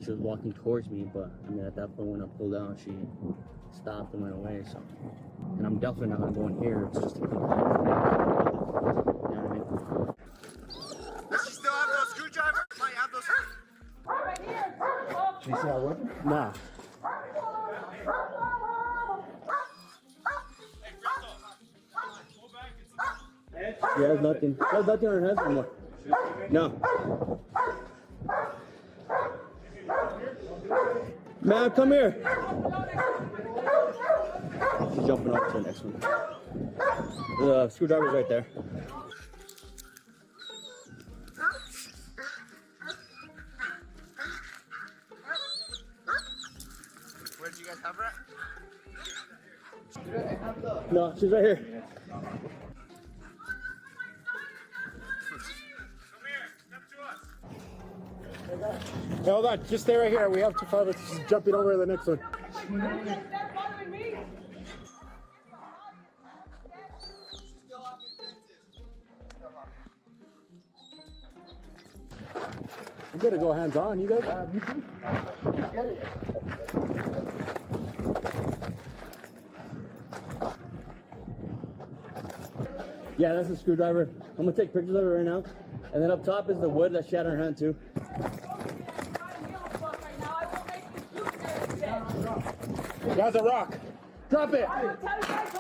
she was walking towards me, but I mean, at that point when I pulled out, she stopped and went away. So, and I'm definitely not gonna go in here. It's just, you know what I mean? Does she still have those screwdrivers? Might have those. Right here. She said I would? Nah. Yeah, there's nothing. There's nothing on her hands anymore. No. Man, come here. She's jumping up to the next one. The screwdriver's right there. Where did you guys have her at? No, she's right here. Hey, hold on, just stay right here. We have to follow. She's jumping over to the next one. That's bothering me. You gotta go hands on. You guys. Yeah, that's a screwdriver. I'm gonna take pictures of it right now. And then up top is the wood that she had in her hand too. That's a rock. Drop it. I will tell you guys